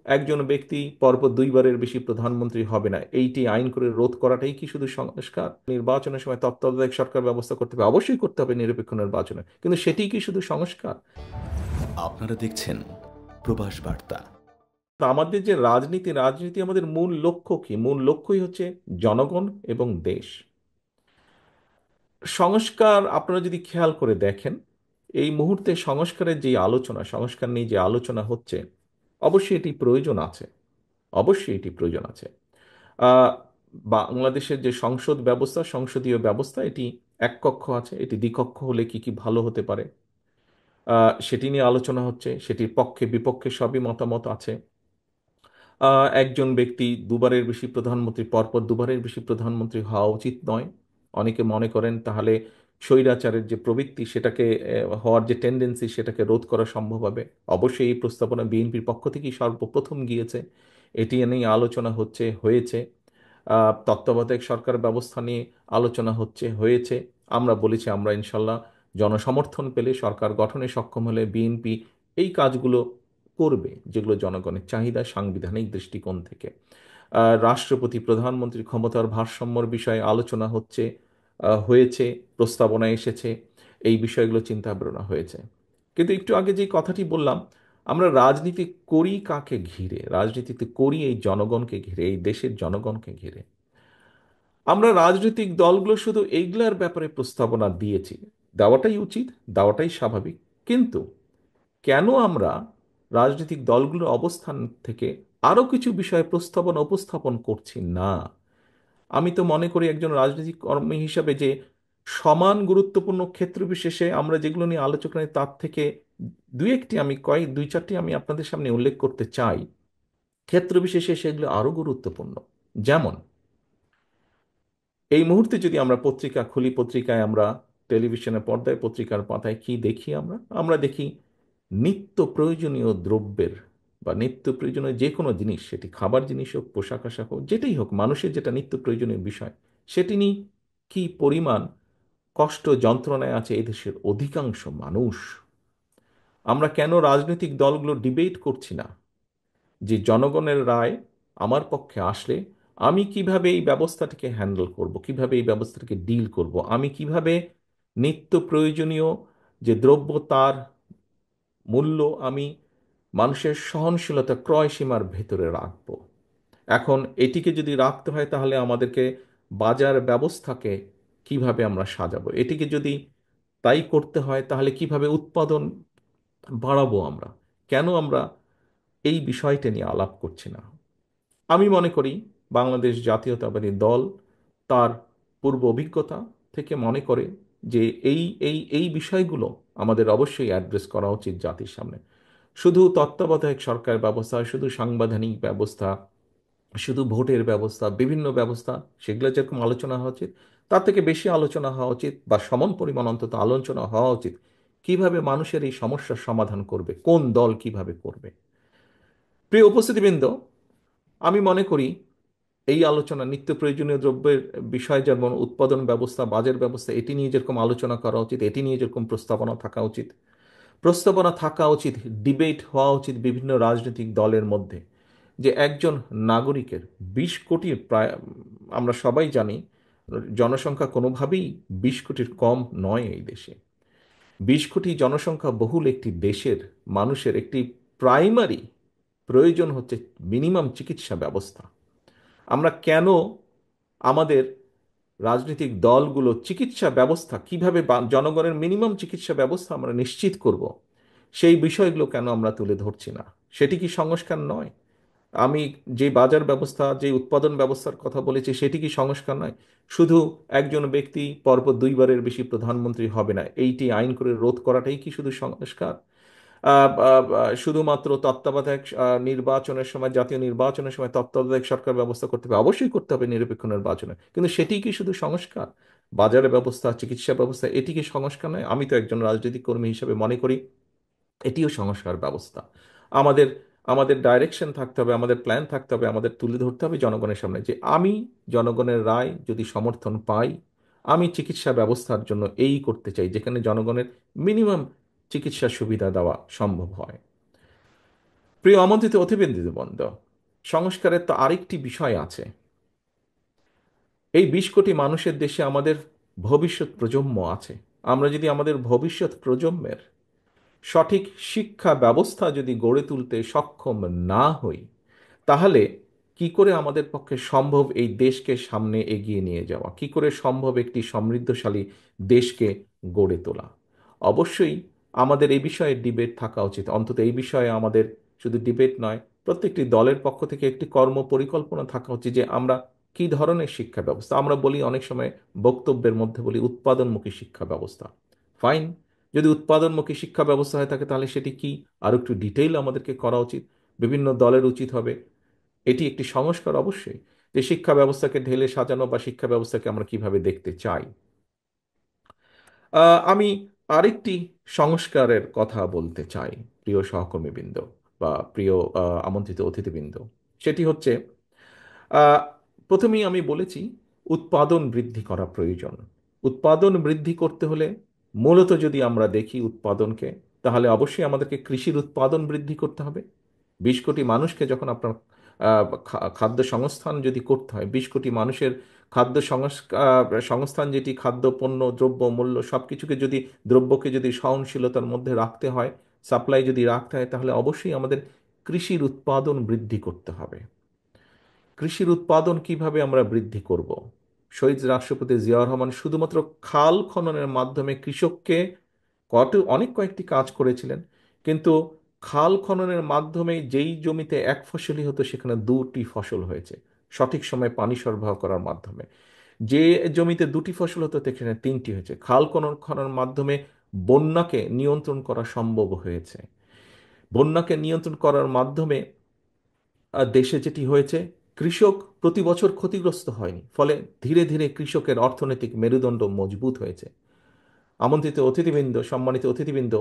একজন ব্যক্তি পরপর দুইবারের বেশি প্রধানমন্ত্রী হবে না, এইটি আইন করে রোধ করাটাই কি শুধু সংস্কার? নির্বাচনের সময় তত্ত্বাবধায়ক সরকার ব্যবস্থা করতে হবে, অবশ্যই করতে হবে নিরপেক্ষ নির্বাচনে, কিন্তু সেটি কি শুধু সংস্কার? আপনারা দেখছেন প্রবাস বার্তা। তো আমাদের যে রাজনীতি, রাজনীতি আমাদের মূল লক্ষ্য কি? মূল লক্ষ্যই হচ্ছে জনগণ এবং দেশ। সংস্কার আপনারা যদি খেয়াল করে দেখেন, এই মুহূর্তে সংস্কারের যে আলোচনা, সংস্কার নিয়ে যে আলোচনা হচ্ছে, অবশ্যই এটি প্রয়োজন আছে, অবশ্যই এটি প্রয়োজন আছে। আহ, বাংলাদেশের যে সংসদ ব্যবস্থা, সংসদীয় ব্যবস্থা, এটি এক কক্ষ আছে, এটি দ্বিকক্ষ হলে কি কি ভালো হতে পারে, সেটি নিয়ে আলোচনা হচ্ছে। সেটির পক্ষে বিপক্ষে সবই মতামত আছে। একজন ব্যক্তি দুবারের বেশি প্রধানমন্ত্রী, পরপর দুবারের বেশি প্রধানমন্ত্রী হওয়া উচিত নয়। অনেকে মনে করেন তাহলে স্বৈরাচারের যে প্রবৃত্তি, সেটাকে হওয়ার যে টেন্ডেন্সি, সেটাকে রোধ করা সম্ভব হবে। অবশ্যই এই প্রস্তাবনা বিএনপির পক্ষ থেকেই সর্বপ্রথম গিয়েছে, এটি নিয়ে আলোচনা হচ্ছে, হয়েছে। তত্ত্বাবধায়ক সরকার ব্যবস্থা নিয়ে আলোচনা হচ্ছে, হয়েছে। আমরা বলেছি আমরা ইনশাল্লাহ জনসমর্থন পেলে, সরকার গঠনে সক্ষম হলে বিএনপি এই কাজগুলো করবে, যেগুলো জনগণের চাহিদা সাংবিধানিক দৃষ্টিকোণ থেকে। রাষ্ট্রপতি প্রধানমন্ত্রীর ক্ষমতার ভারসাম্যর বিষয়ে আলোচনা হচ্ছে, হয়েছে, প্রস্তাবনা এসেছে, এই বিষয়গুলো চিন্তা ভাবনা হয়েছে। কিন্তু একটু আগে যে কথাটি বললাম, আমরা রাজনীতি করি কাকে ঘিরে? রাজনীতিতে করি এই জনগণকে ঘিরে, এই দেশের জনগণকে ঘিরে। আমরা রাজনৈতিক দলগুলো শুধু এইগুলার ব্যাপারে প্রস্তাবনা দিয়েছি, দেওয়াটাই উচিত, দেওয়াটাই স্বাভাবিক। কিন্তু কেন আমরা রাজনৈতিক দলগুলোর অবস্থান থেকে আরো কিছু বিষয়ে প্রস্তাবনা উপস্থাপন করছি না? আমি তো মনে করি একজন রাজনৈতিক কর্মী হিসাবে যে সমান গুরুত্বপূর্ণ ক্ষেত্র বিশেষে আমরা যেগুলো নিয়ে আলোচনা করি, তার থেকে দুই চারটি আমি আপনাদের সামনে উল্লেখ করতে চাই। ক্ষেত্র বিশেষে সেগুলো আরো গুরুত্বপূর্ণ। যেমন, এই মুহূর্তে যদি আমরা পত্রিকা খুলি, পত্রিকায় আমরা, টেলিভিশনের পর্দায়, পত্রিকার পাতায় কি দেখি? আমরা আমরা দেখি নিত্য প্রয়োজনীয় দ্রব্যের বা নিত্য প্রয়োজনীয় যে কোনো জিনিস, সেটি খাবার জিনিস হোক, পোশাক আশাক হোক, যেটাই হোক, মানুষের যেটা নিত্য প্রয়োজনীয় বিষয়, সেটি নিয়ে কি পরিমাণ কষ্ট যন্ত্রণায় আছে এই দেশের অধিকাংশ মানুষ। আমরা কেন রাজনৈতিক দলগুলো ডিবেট করছি না যে জনগণের রায় আমার পক্ষে আসলে আমি কিভাবে এই ব্যবস্থাটিকে হ্যান্ডেল করব, কিভাবে এই ব্যবস্থাটাকে ডিল করব, আমি কিভাবে নিত্য প্রয়োজনীয় যে দ্রব্য, তার মূল্য আমি মানুষের সহনশীলতা ক্রয় সীমার ভেতরে রাখব। এখন এটিকে যদি রাখতে হয়, তাহলে আমাদেরকে বাজার ব্যবস্থাকে কিভাবে আমরা সাজাবো, এটিকে যদি তাই করতে হয়, তাহলে কিভাবে উৎপাদন বাড়াবো আমরা? কেন আমরা এই বিষয়টা নিয়ে আলাপ করছি না? আমি মনে করি বাংলাদেশ জাতীয়তাবাদী দল তার পূর্ব অভিজ্ঞতা থেকে মনে করে যে এই বিষয়গুলো আমাদের অবশ্যই অ্যাড্রেস করা উচিত জাতির সামনে। শুধু তত্ত্বাবধায়ক সরকার ব্যবস্থা, শুধু সাংবিধানিক ব্যবস্থা, শুধু ভোটের ব্যবস্থা, বিভিন্ন ব্যবস্থা, সেগুলো যেরকম আলোচনা হওয়া উচিত, তার থেকে বেশি আলোচনা হওয়া উচিত, বা সমান পরিমাণ অন্তত আলোচনা হওয়া উচিত কিভাবে মানুষের এই সমস্যার সমাধান করবে, কোন দল কিভাবে করবে। প্রিয় উপস্থিতিবৃন্দ, আমি মনে করি এই আলোচনা নিত্য প্রয়োজনীয় দ্রব্যের বিষয়, যেমন উৎপাদন ব্যবস্থা, বাজার ব্যবস্থা, এটি নিয়ে যেরকম আলোচনা করা উচিত, এটি নিয়ে যেরকম প্রস্তাবনা থাকা উচিত, প্রস্তাবনা থাকা উচিত, ডিবেট হওয়া উচিত বিভিন্ন রাজনৈতিক দলের মধ্যে, যে একজন নাগরিকের 20 কোটির প্রায়, আমরা সবাই জানি জনসংখ্যা কোনোভাবেই 20 কোটির কম নয় এই দেশে। 20 কোটি জনসংখ্যা বহুল একটি দেশের মানুষের একটি প্রাইমারি প্রয়োজন হচ্ছে মিনিমাম চিকিৎসা ব্যবস্থা। আমরা কেন আমাদের রাজনৈতিক দলগুলো চিকিৎসা ব্যবস্থা কিভাবে জনগণের মিনিমাম চিকিৎসা ব্যবস্থা আমরা নিশ্চিত করব, সেই বিষয়গুলো কেন আমরা তুলে ধরছি না? সেটি কি সংস্কার নয়? আমি যে বাজার ব্যবস্থা, যে উৎপাদন ব্যবস্থার কথা বলেছি, সেটি কি সংস্কার নয়? শুধু একজন ব্যক্তি পরপর দুইবারের বেশি প্রধানমন্ত্রী হবে না, এইটি আইন করে রোধ করাটাই কি শুধু সংস্কার? শুধুমাত্র তত্ত্বাবধায়ক নির্বাচনের সময়, জাতীয় নির্বাচনের সময় তত্ত্বাবধায়ক সরকার ব্যবস্থা করতে হবে, অবশ্যই করতে হবে নিরপেক্ষ নির্বাচনে, কিন্তু সেটি কি শুধু সংস্কার? বাজারের ব্যবস্থা, চিকিৎসা ব্যবস্থা, এটি কি সংস্কার নয়? আমি তো একজন রাজনৈতিক কর্মী হিসেবে মনে করি এটিও সংস্কার ব্যবস্থা। আমাদের আমাদের ডাইরেকশন থাকতে হবে, আমাদের প্ল্যান থাকতে হবে, আমাদের তুলে ধরতে হবে জনগণের সামনে যে আমি জনগণের রায় যদি সমর্থন পাই, আমি চিকিৎসা ব্যবস্থার জন্য এই করতে চাই যেখানে জনগণের মিনিমাম চিকিৎসা সুবিধা দেওয়া সম্ভব হয়। প্রিয় আমন্ত্রিত অতিথিবৃন্দ, সংস্কারের তো আরেকটি বিষয় আছে। এই 20 কোটি মানুষের দেশে আমাদের ভবিষ্যৎ প্রজন্ম আছে। আমরা যদি আমাদের ভবিষ্যৎ প্রজন্মের সঠিক শিক্ষা ব্যবস্থা যদি গড়ে তুলতে সক্ষম না হই, তাহলে কি করে আমাদের পক্ষে সম্ভব এই দেশকে সামনে এগিয়ে নিয়ে যাওয়া, কি করে সম্ভব একটি সমৃদ্ধশালী দেশকে গড়ে তোলা? অবশ্যই আমাদের এই বিষয়ে ডিবেট থাকা উচিত। অন্তত এই বিষয়ে আমাদের শুধু ডিবেট নয়, প্রত্যেকটি দলের পক্ষ থেকে একটি কর্ম পরিকল্পনা থাকা উচিত যে আমরা কি ধরনের শিক্ষা ব্যবস্থা। আমরা বলি অনেক সময়, বক্তব্যের মধ্যে বলি উৎপাদনমুখী শিক্ষা ব্যবস্থা। ফাইন, যদি উৎপাদনমুখী শিক্ষা ব্যবস্থা হয়ে থাকে তাহলে সেটি কি, আর একটু ডিটেইল আমাদেরকে করা উচিত। বিভিন্ন দলের উচিত হবে, এটি একটি সংস্কার অবশ্যই, যে শিক্ষা ব্যবস্থাকে ঢেলে সাজানো বা শিক্ষা ব্যবস্থাকে আমরা কিভাবে দেখতে চাই। আমি আরেকটি সংস্কারের কথা বলতে চাই, প্রিয় সহকর্মীবৃন্দ বা প্রিয় আমন্ত্রিত অতিথিবৃন্দ। সেটি হচ্ছে, আহ, প্রথমেই আমি বলেছি উৎপাদন বৃদ্ধি করা প্রয়োজন। উৎপাদন বৃদ্ধি করতে হলে মূলত যদি আমরা দেখি উৎপাদনকে, তাহলে অবশ্যই আমাদেরকে কৃষির উৎপাদন বৃদ্ধি করতে হবে। 20 কোটি মানুষকে যখন আপনার খাদ্য সংস্থান যদি করতে হয়, 20 কোটি মানুষের খাদ্য সংস্থান, যেটি খাদ্য পণ্য দ্রব্য মূল্য সব কিছুকে যদি, দ্রব্যকে যদি সহনশীলতার মধ্যে রাখতে হয়, সাপ্লাই যদি রাখতে হয়, তাহলে অবশ্যই আমাদের কৃষির উৎপাদন বৃদ্ধি করতে হবে। কৃষির উৎপাদন কিভাবে আমরা বৃদ্ধি করব? শহীদ রাষ্ট্রপতি জিয়াউর রহমান শুধুমাত্র খাল খননের মাধ্যমে কৃষককে অনেক কয়েকটি কাজ করেছিলেন, কিন্তু খাল খননের মাধ্যমে যেই জমিতে এক ফসলই হতো সেখানে দুটি ফসল হয়েছে, সঠিক সময়ে পানি সরবরাহ করার মাধ্যমে। যে জমিতে দুটি ফসল হতো সেখানে তিনটি হয়েছে। খাল খননের মাধ্যমে বন্যাকে নিয়ন্ত্রণ করা সম্ভব হয়েছে। বন্যাকে নিয়ন্ত্রণ করার মাধ্যমে দেশে যেটি হয়েছে, কৃষক প্রতি বছর ক্ষতিগ্রস্ত হয়নি, ফলে ধীরে ধীরে কৃষকের অর্থনৈতিক মেরুদণ্ড মজবুত হয়েছে। আমন্ত্রিত অতিথিবৃন্দ, সম্মানিত অতিথিবৃন্দ,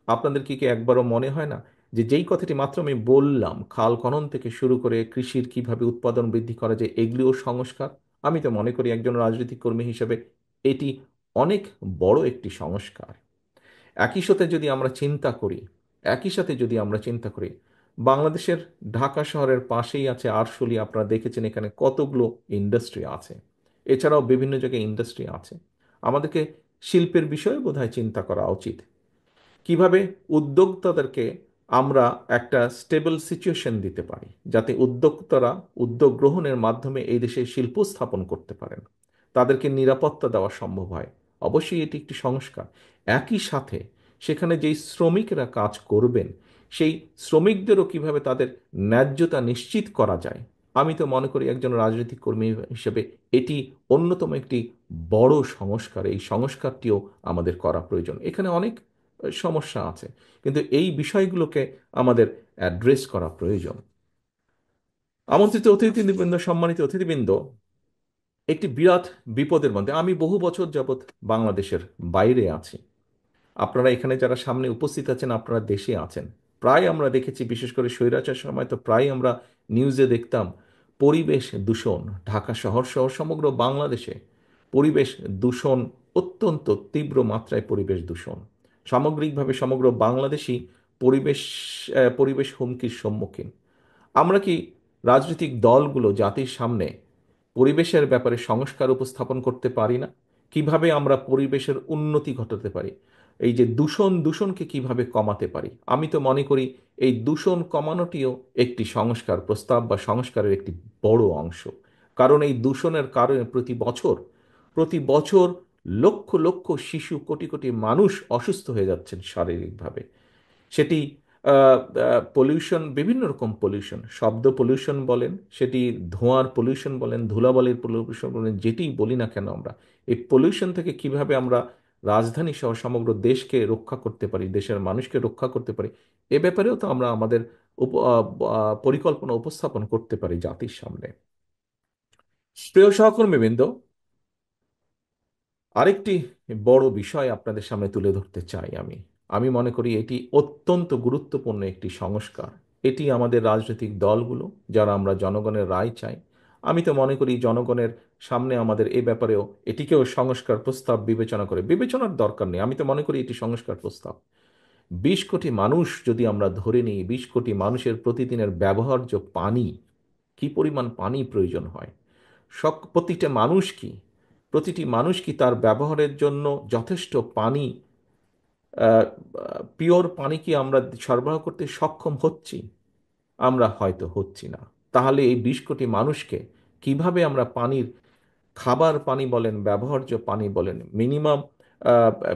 আপনাদের কি একবারও মনে হয় না যে যেই কথাটি মাত্র আমি বললাম, খাল খনন থেকে শুরু করে কৃষির কিভাবে উৎপাদন বৃদ্ধি করা যায়, এগুলিও সংস্কার? আমি তো মনে করি একজন রাজনৈতিক কর্মী হিসেবে এটি অনেক বড় একটি সংস্কার। একই সাথে যদি আমরা চিন্তা করি, একই সাথে যদি আমরা চিন্তা করি, বাংলাদেশের ঢাকা শহরের পাশেই আছে আরশোলি। আপনারা দেখেছেন এখানে কতগুলো ইন্ডাস্ট্রি আছে, এছাড়াও বিভিন্ন জায়গায় ইন্ডাস্ট্রি আছে। আমাদেরকে শিল্পের বিষয়ে বোধহয় চিন্তা করা উচিত। কিভাবে উদ্যোক্তাদেরকে আমরা একটা স্টেবল সিচুয়েশন দিতে পারি, যাতে উদ্যোক্তারা উদ্যোগ গ্রহণের মাধ্যমে এই দেশে শিল্প স্থাপন করতে পারেন, তাদেরকে নিরাপত্তা দেওয়া সম্ভব হয়। অবশ্যই এটি একটি সংস্কার। একই সাথে সেখানে যেই শ্রমিকরা কাজ করবেন, সেই শ্রমিকদেরও কিভাবে তাদের ন্যায্যতা নিশ্চিত করা যায়। আমি তো মনে করি একজন রাজনৈতিক কর্মী হিসেবে এটি অন্যতম একটি বড় সংস্কার। এই সংস্কারটিও আমাদের করা প্রয়োজন। এখানে অনেক সমস্যা আছে, কিন্তু এই বিষয়গুলোকে আমাদের অ্যাড্রেস করা প্রয়োজন। আমন্ত্রিত অতিথিবৃন্দ, সম্মানিত অতিথিবৃন্দ, একটি বিরাট বিপদের মধ্যে আমি বহু বছর যাবৎ বাংলাদেশের বাইরে আছি। আপনারা এখানে যারা সামনে উপস্থিত আছেন, আপনারা দেশে আছেন। প্রায় আমরা দেখেছি, বিশেষ করে স্বৈরাচার সময় তো প্রায় আমরা নিউজে দেখতাম পরিবেশ দূষণ। ঢাকা শহর সহ সমগ্র বাংলাদেশে পরিবেশ দূষণ, অত্যন্ত তীব্র মাত্রায় পরিবেশ দূষণ। সামগ্রিকভাবে সমগ্র বাংলাদেশই পরিবেশ পরিবেশ হুমকির সম্মুখীন। আমরা কি রাজনৈতিক দলগুলো জাতির সামনে পরিবেশের ব্যাপারে সংস্কার উপস্থাপন করতে পারি না? কিভাবে আমরা পরিবেশের উন্নতি ঘটাতে পারি? এই যে দূষণকে কিভাবে কমাতে পারি? আমি তো মনে করি এই দূষণ কমানোটিও একটি সংস্কার প্রস্তাব বা সংস্কারের একটি বড় অংশ। কারণ এই দূষণের কারণে প্রতি বছর লক্ষ লক্ষ শিশু, কোটি কোটি মানুষ অসুস্থ হয়ে যাচ্ছেন শারীরিকভাবে। সেটি পলিউশন, বিভিন্ন রকম পলিউশন, শব্দ পলিউশন বলেন, সেটি ধোঁয়ার পলিউশন বলেন, ধুলাবালির পলিউশন বলেন, যেটি বলি না কেন, আমরা এই পলিউশন থেকে কিভাবে আমরা রাজধানী সহ সমগ্র দেশকে রক্ষা করতে পারি, দেশের মানুষকে রক্ষা করতে পারি, এ ব্যাপারেও তো আমরা আমাদের পরিকল্পনা উপস্থাপন করতে পারি জাতির সামনে। প্রিয় সহকর্মীবৃন্দ, আরেকটি বড় বিষয় আপনাদের সামনে তুলে ধরতে চাই। আমি আমি মনে করি এটি অত্যন্ত গুরুত্বপূর্ণ একটি সংস্কার। এটি আমাদের রাজনৈতিক দলগুলো, যারা আমরা জনগণের রায় চাই, আমি তো মনে করি জনগণের সামনে আমাদের এ ব্যাপারেও এটিকেও সংস্কার প্রস্তাব বিবেচনার দরকার নেই। আমি তো মনে করি এটি সংস্কার প্রস্তাব। 20 কোটি মানুষ যদি আমরা ধরে নিই, 20 কোটি মানুষের প্রতিদিনের ব্যবহার্য পানি, কি পরিমাণ পানি প্রয়োজন হয়, প্রতিটি মানুষ কি তার ব্যবহারের জন্য যথেষ্ট পানি, পিওর পানি কি আমরা সরবরাহ করতে সক্ষম হচ্ছি? আমরা হয়তো হচ্ছি না। তাহলে এই 20 কোটি মানুষকে কিভাবে আমরা পানির, খাবার পানি বলেন, ব্যবহার্য পানি বলেন, মিনিমাম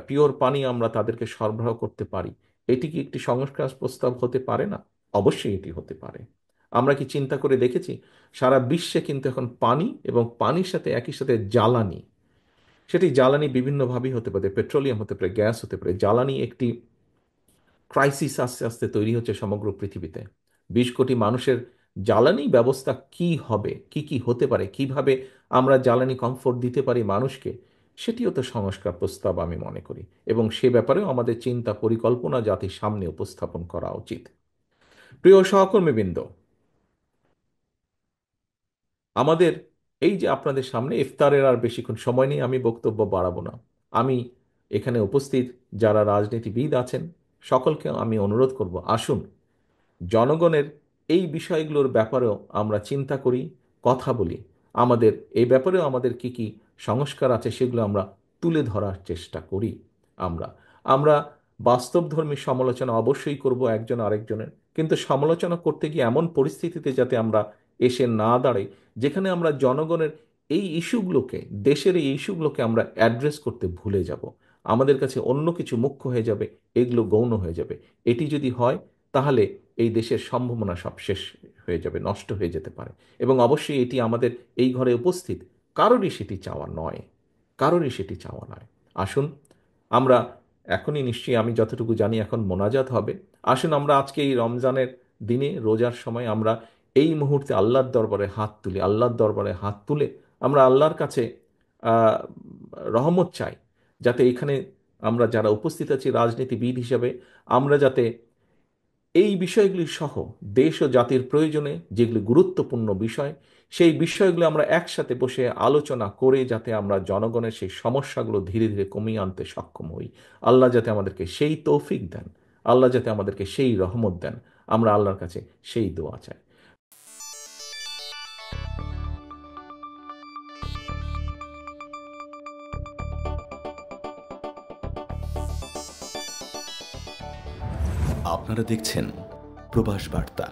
পিওর পানি আমরা তাদেরকে সরবরাহ করতে পারি? এটি কি একটি সংস্কার প্রস্তাব হতে পারে না? অবশ্যই এটি হতে পারে। আমরা কি চিন্তা করে দেখেছি, সারা বিশ্বে কিন্তু এখন পানি এবং পানির সাথে একই সাথে জ্বালানি, সেটি জ্বালানি বিভিন্নভাবেই হতে পারে, পেট্রোলিয়াম হতে পারে, গ্যাস হতে পারে, জ্বালানি একটি ক্রাইসিস আস্তে আস্তে তৈরি হচ্ছে সমগ্র পৃথিবীতে। 20 কোটি মানুষের জ্বালানি ব্যবস্থা কি হবে, কি কি হতে পারে, কিভাবে আমরা জ্বালানি কমফোর্ট দিতে পারি মানুষকে, সেটিও তো সংস্কার প্রস্তাব আমি মনে করি। এবং সে ব্যাপারেও আমাদের চিন্তা পরিকল্পনা জাতির সামনে উপস্থাপন করা উচিত। প্রিয় সহকর্মীবৃন্দ, আমাদের এই যে আপনাদের সামনে ইফতারের আর বেশিক্ষণ সময় নেই, আমি বক্তব্য বাড়াবো না। আমি এখানে উপস্থিত যারা রাজনীতিবিদ আছেন সকলকে আমি অনুরোধ করব, আসুন জনগণের এই বিষয়গুলোর ব্যাপারেও আমরা চিন্তা করি, কথা বলি। আমাদের এই ব্যাপারেও আমাদের কি কি সংস্কার আছে সেগুলো আমরা তুলে ধরার চেষ্টা করি। আমরা আমরা বাস্তবধর্মী সমালোচনা অবশ্যই করব একজন আরেকজনের, কিন্তু সমালোচনা করতে গিয়ে এমন পরিস্থিতিতে যাতে আমরা এসে না দাঁড়াই যেখানে আমরা জনগণের এই ইস্যুগুলোকে, দেশের এই ইস্যুগুলোকে আমরা অ্যাড্রেস করতে ভুলে যাব। আমাদের কাছে অন্য কিছু মুখ্য হয়ে যাবে, এগুলো গৌণ হয়ে যাবে। এটি যদি হয় তাহলে এই দেশের সম্ভাবনা সব শেষ হয়ে যাবে, নষ্ট হয়ে যেতে পারে। এবং অবশ্যই এটি আমাদের এই ঘরে উপস্থিত কারোরই সেটি চাওয়া নয়, কারোরই সেটি চাওয়া নয়। আসুন আমরা এখনই, নিশ্চয়ই আমি যতটুকু জানি এখন মোনাজাত হবে, আসুন আমরা আজকে এই রমজানের দিনে, রোজার সময় আমরা এই মুহূর্তে আল্লাহর দরবারে হাত তুলি, আল্লাহর দরবারে হাত তুলে আমরা আল্লাহর কাছে আহ, রহমত চাই, যাতে এখানে আমরা যারা উপস্থিত আছি রাজনীতিবিদ হিসাবে, আমরা যাতে এই বিষয়গুলি সহ দেশ ও জাতির প্রয়োজনে যেগুলি গুরুত্বপূর্ণ বিষয়, সেই বিষয়গুলো আমরা একসাথে বসে আলোচনা করে যাতে আমরা জনগণের সেই সমস্যাগুলো ধীরে ধীরে কমিয়ে আনতে সক্ষম হই। আল্লাহ যাতে আমাদেরকে সেই তৌফিক দেন, আল্লাহ যাতে আমাদেরকে সেই রহমত দেন, আমরা আল্লাহর কাছে সেই দোয়া চাই। আপনারা দেখছেন প্রবাস বার্তা।